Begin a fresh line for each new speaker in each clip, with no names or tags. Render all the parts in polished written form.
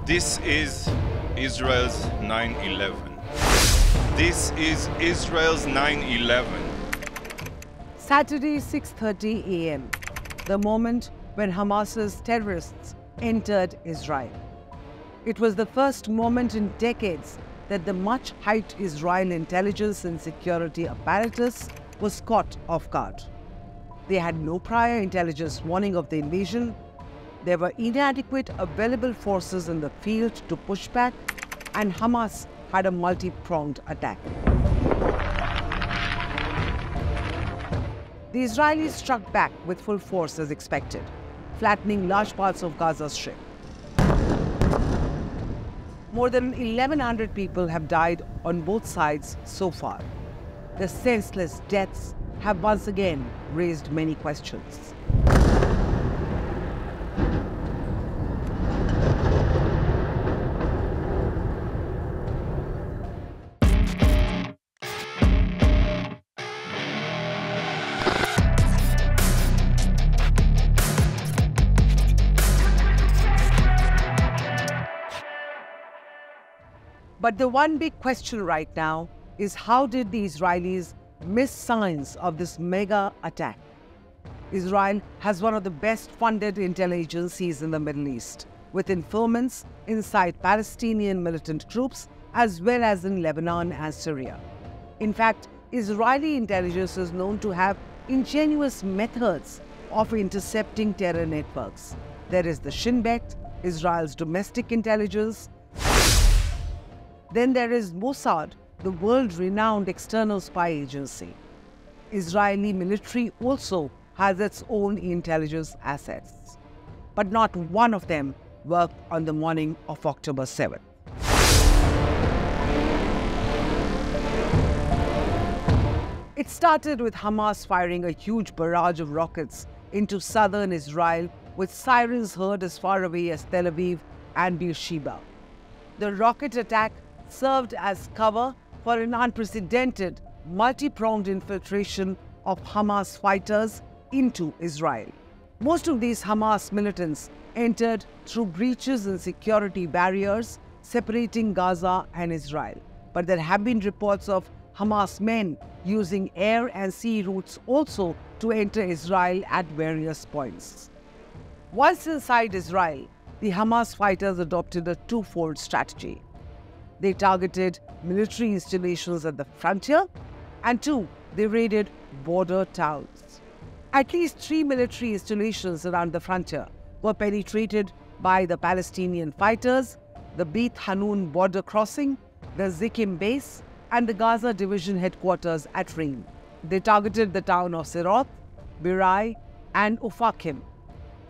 This is Israel's 9/11. This is Israel's 9/11.
Saturday, 6:30 a.m., the moment when Hamas's terrorists entered Israel. It was the first moment in decades that the much-hyped Israel intelligence and security apparatus was caught off guard. They had no prior intelligence warning of the invasion. There were inadequate available forces in the field to push back, and Hamas had a multi-pronged attack. The Israelis struck back with full force as expected, flattening large parts of Gaza Strip. More than 1,100 people have died on both sides so far. The senseless deaths have once again raised many questions. But the one big question right now is, how did the Israelis miss signs of this mega attack? Israel has one of the best funded intel agencies in the Middle East, with informants inside Palestinian militant groups as well as in Lebanon and Syria. In fact, Israeli intelligence is known to have ingenious methods of intercepting terror networks. There is the Shin Bet, Israel's domestic intelligence. Then there is Mossad, the world-renowned external spy agency. Israeli military also has its own intelligence assets, but not one of them worked on the morning of October 7th. It started with Hamas firing a huge barrage of rockets into southern Israel, with sirens heard as far away as Tel Aviv and Beersheba. The rocket attack served as cover for an unprecedented, multi-pronged infiltration of Hamas fighters into Israel. Most of these Hamas militants entered through breaches in security barriers separating Gaza and Israel. But there have been reports of Hamas men using air and sea routes also to enter Israel at various points. Once inside Israel, the Hamas fighters adopted a twofold strategy. They targeted military installations at the frontier, and two, they raided border towns. At least 3 military installations around the frontier were penetrated by the Palestinian fighters: the Beit Hanun border crossing, the Zikim base, and the Gaza division headquarters at Reem. They targeted the town of Sirot, Birai, and Ufakim.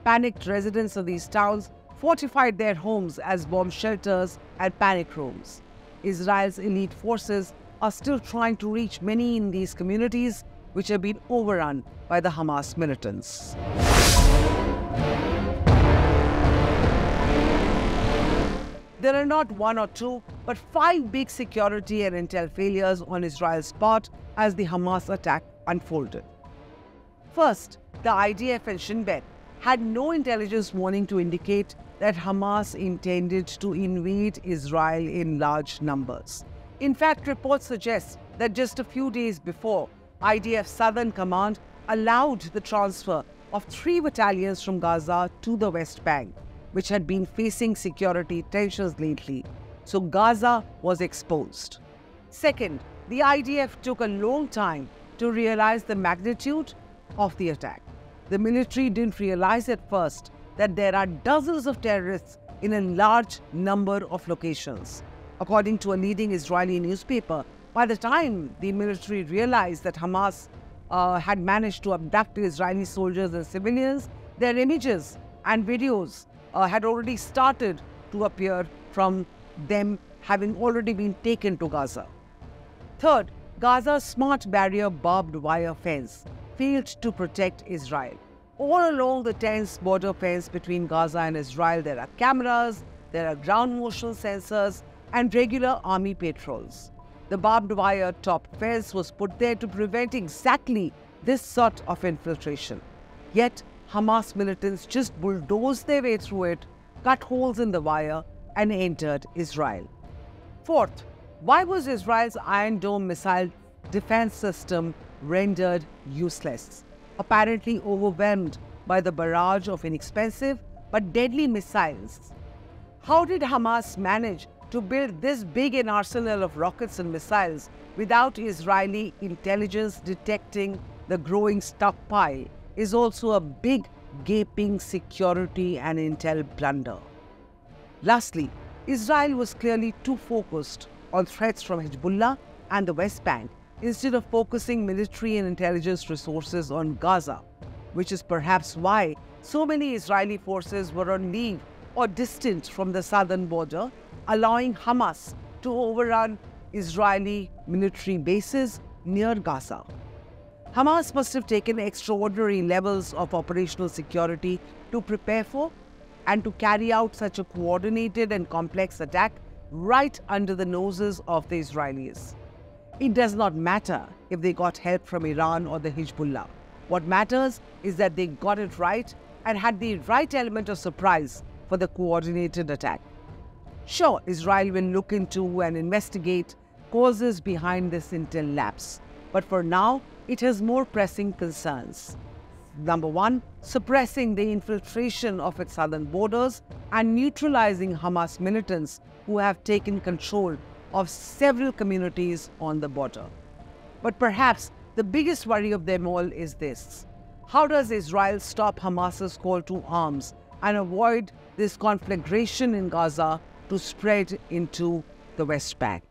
Panicked residents of these towns fortified their homes as bomb shelters and panic rooms. Israel's elite forces are still trying to reach many in these communities, which have been overrun by the Hamas militants. There are not one or two, but 5 big security and intel failures on Israel's part as the Hamas attack unfolded. First, the IDF and Shin Bet had no intelligence warning to indicate that Hamas intended to invade Israel in large numbers. In fact, reports suggest that just a few days before, IDF Southern Command allowed the transfer of 3 battalions from Gaza to the West Bank, which had been facing security tensions lately. So Gaza was exposed. Second, the IDF took a long time to realize the magnitude of the attack. The military didn't realize at first that there are dozens of terrorists in a large number of locations. According to a leading Israeli newspaper, by the time the military realized that Hamas had managed to abduct Israeli soldiers and civilians, their images and videos had already started to appear from them having already been taken to Gaza. Third, Gaza's smart barrier barbed wire fence failed to protect Israel. All along the tense border fence between Gaza and Israel, there are cameras, there are ground motion sensors, and regular army patrols. The barbed wire top fence was put there to prevent exactly this sort of infiltration. Yet, Hamas militants just bulldozed their way through it, cut holes in the wire, and entered Israel. Fourth, why was Israel's Iron Dome missile defense system rendered useless? Apparently overwhelmed by the barrage of inexpensive but deadly missiles. How did Hamas manage to build this big an arsenal of rockets and missiles without Israeli intelligence detecting the growing stockpile is also a big, gaping security and intel blunder. Lastly, Israel was clearly too focused on threats from Hezbollah and the West Bank instead of focusing military and intelligence resources on Gaza, which is perhaps why so many Israeli forces were on leave or distant from the southern border, allowing Hamas to overrun Israeli military bases near Gaza. Hamas must have taken extraordinary levels of operational security to prepare for and to carry out such a coordinated and complex attack right under the noses of the Israelis. It does not matter if they got help from Iran or the Hezbollah. What matters is that they got it right and had the right element of surprise for the coordinated attack. Sure, Israel will look into and investigate causes behind this intel lapse, but for now, it has more pressing concerns. Number one, suppressing the infiltration of its southern borders and neutralizing Hamas militants who have taken control of several communities on the border. But perhaps the biggest worry of them all is this: how does Israel stop Hamas's call to arms and avoid this conflagration in Gaza to spread into the West Bank?